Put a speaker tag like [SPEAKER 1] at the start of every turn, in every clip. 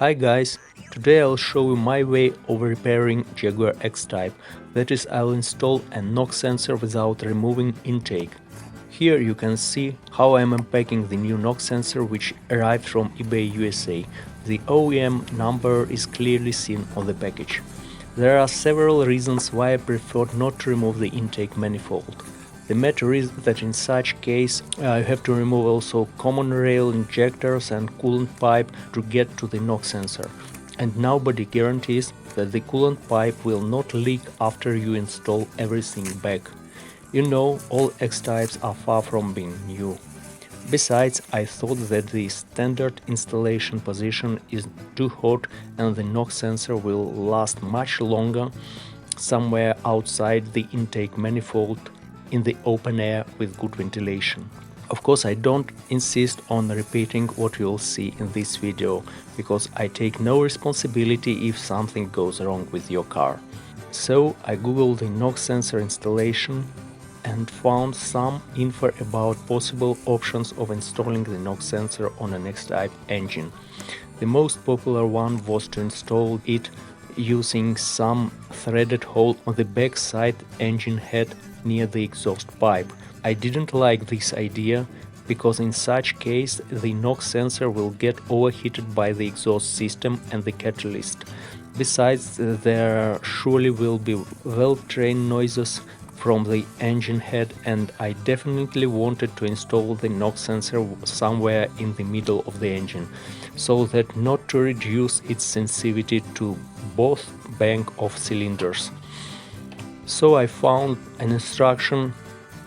[SPEAKER 1] Hi guys, today I'll show you my way of repairing Jaguar X-type, that is I'll install a knock sensor without removing intake. Here you can see how I'm unpacking the new knock sensor which arrived from eBay USA. The OEM number is clearly seen on the package. There are several reasons why I prefer not to remove the intake manifold. The matter is that in such case you have to remove also common rail injectors and coolant pipe to get to the knock sensor, and nobody guarantees that the coolant pipe will not leak after you install everything back. You know, all X-types are far from being new. Besides, I thought that the standard installation position is too hot and the knock sensor will last much longer somewhere outside the intake manifold in the open air with good ventilation. Of course, I don't insist on repeating what you'll see in this video, because I take no responsibility if something goes wrong with your car. So I googled the knock sensor installation and found some info about possible options of installing the knock sensor on an X-type engine. The most popular one was to install it using some threaded hole on the back side engine head near the exhaust pipe. I didn't like this idea because in such case the knock sensor will get overheated by the exhaust system and the catalyst. Besides, there surely will be well-trained noises from the engine head, and I definitely wanted to install the knock sensor somewhere in the middle of the engine, so that not to reduce its sensitivity to both bank of cylinders. So I found an instruction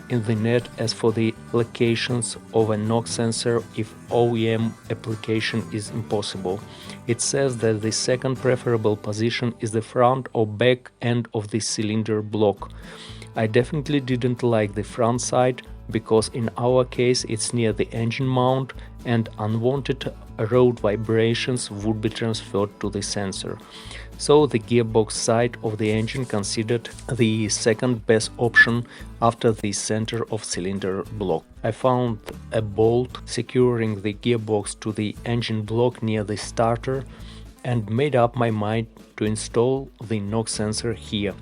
[SPEAKER 1] in the net as for the locations of a knock sensor if OEM application is impossible. It says that the second preferable position is the front or back end of the cylinder block. I definitely didn't like the front side because in our case it's near the engine mount and unwanted road vibrations would be transferred to the sensor. So the gearbox side of the engine considered the second best option after the center of cylinder block. I found a bolt securing the gearbox to the engine block near the starter and made up my mind to install the knock sensor here.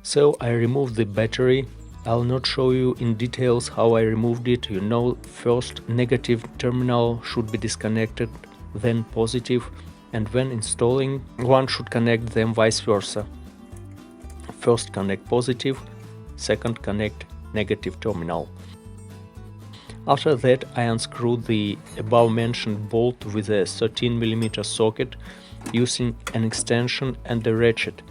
[SPEAKER 1] So I removed the battery. I'll not show you in details how I removed it. You know, first negative terminal should be disconnected, then positive, and when installing one should connect them vice versa. First connect positive, second connect negative terminal. After that I unscrewed the above mentioned bolt with a 13mm socket using an extension and a ratchet.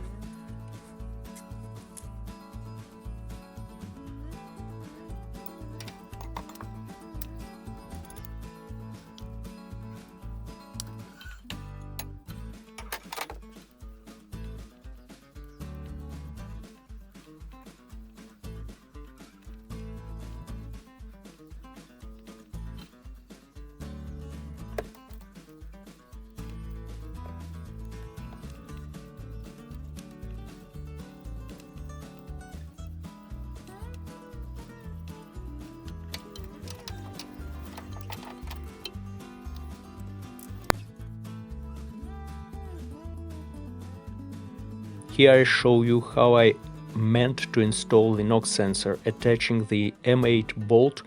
[SPEAKER 1] Here I show you how I meant to install the knock sensor, attaching the M8 bolt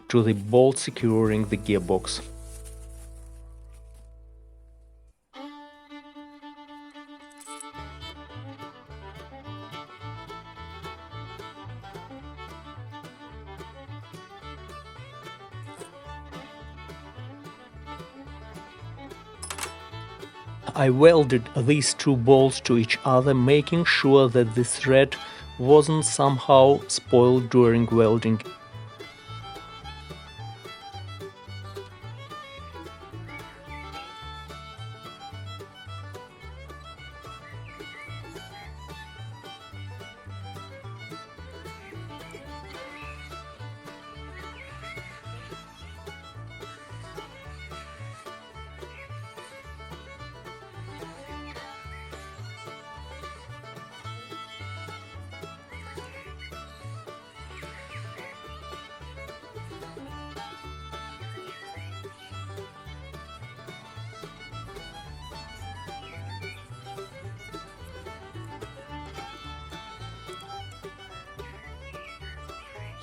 [SPEAKER 1] to the bolt securing the gearbox. I welded these two bolts to each other, making sure that the thread wasn't somehow spoiled during welding.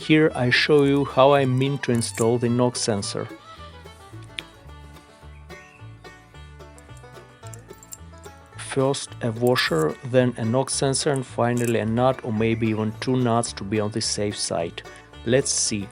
[SPEAKER 1] Here I show you how I mean to install the NOx sensor. First a washer, then a NOx sensor, and finally a nut or maybe even two nuts to be on the safe side. Let's see.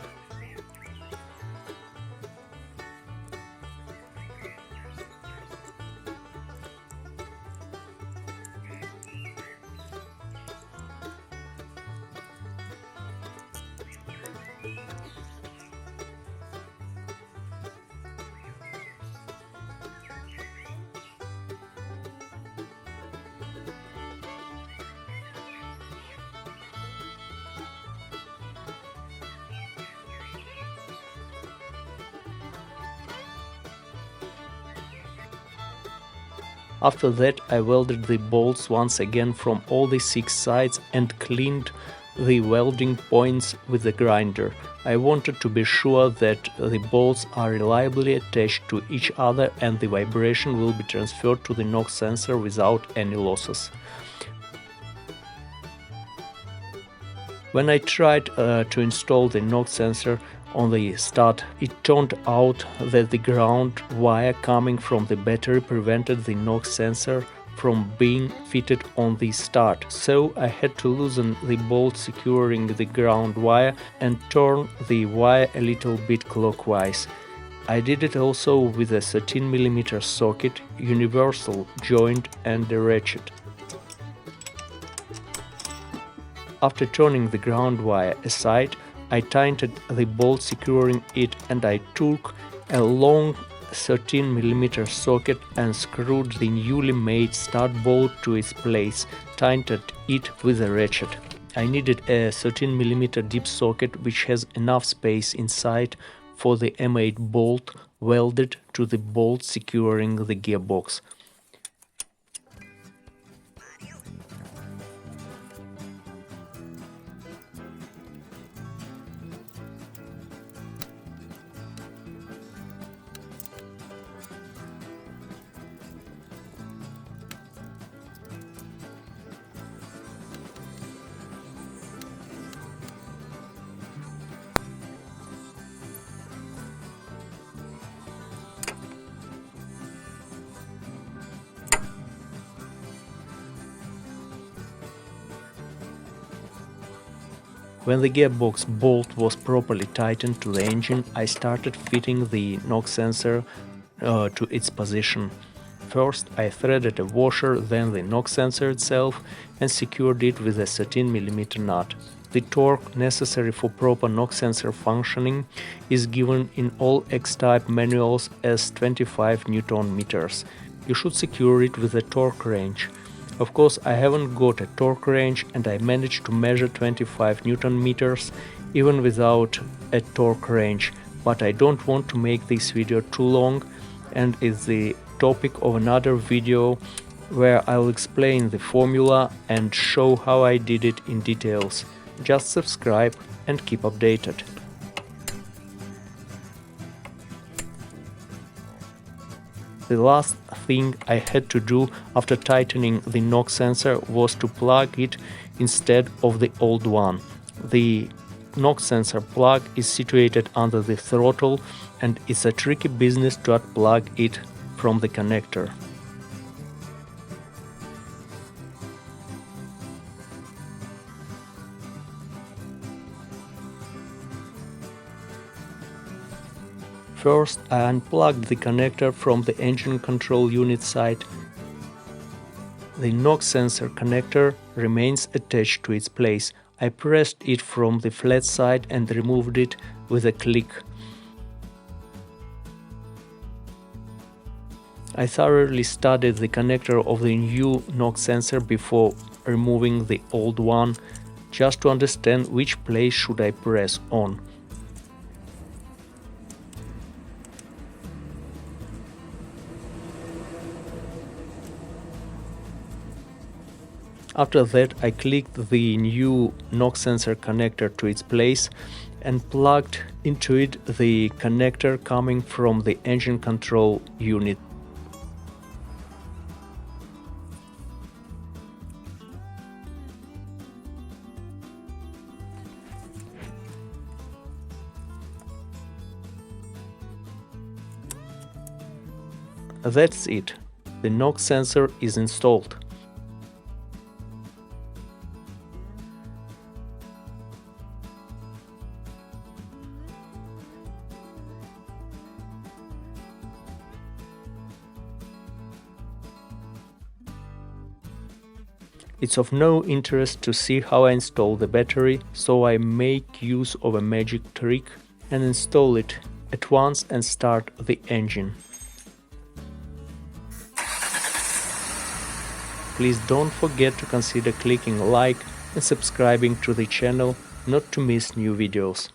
[SPEAKER 1] After that I welded the bolts once again from all the 6 sides and cleaned the welding points with the grinder. I wanted to be sure that the bolts are reliably attached to each other and the vibration will be transferred to the NOx sensor without any losses. When I tried to install the NOx sensor on the start, it turned out that the ground wire coming from the battery prevented the NOx sensor from being fitted on the start, so I had to loosen the bolt securing the ground wire and turn the wire a little bit clockwise. I did it also with a 13mm socket, universal joint and a ratchet. After turning the ground wire aside, I tightened the bolt securing it and I took a long 13mm socket and screwed the newly made start bolt to its place, tightened it with a ratchet. I needed a 13mm deep socket which has enough space inside for the M8 bolt welded to the bolt securing the gearbox. When the gearbox bolt was properly tightened to the engine, I started fitting the NOx sensor to its position. First I threaded a washer, then the NOx sensor itself, and secured it with a 13mm nut. The torque necessary for proper NOx sensor functioning is given in all X-type manuals as 25 Nm. You should secure it with a torque wrench. Of course, I haven't got a torque wrench and I managed to measure 25 Nm even without a torque wrench, but I don't want to make this video too long and it's the topic of another video where I'll explain the formula and show how I did it in details. Just subscribe and keep updated. The last thing I had to do after tightening the NOx sensor was to plug it instead of the old one. The NOx sensor plug is situated under the throttle and it's a tricky business to unplug it from the connector. First, I unplugged the connector from the engine control unit side. The NOx sensor connector remains attached to its place. I pressed it from the flat side and removed it with a click. I thoroughly studied the connector of the new NOx sensor before removing the old one, just to understand which place should I press on. After that, I clicked the new NOx sensor connector to its place and plugged into it the connector coming from the engine control unit. That's it. The knock sensor is installed. It's of no interest to see how I install the battery, so I make use of a magic trick and install it at once and start the engine. Please don't forget to consider clicking like and subscribing to the channel not to miss new videos.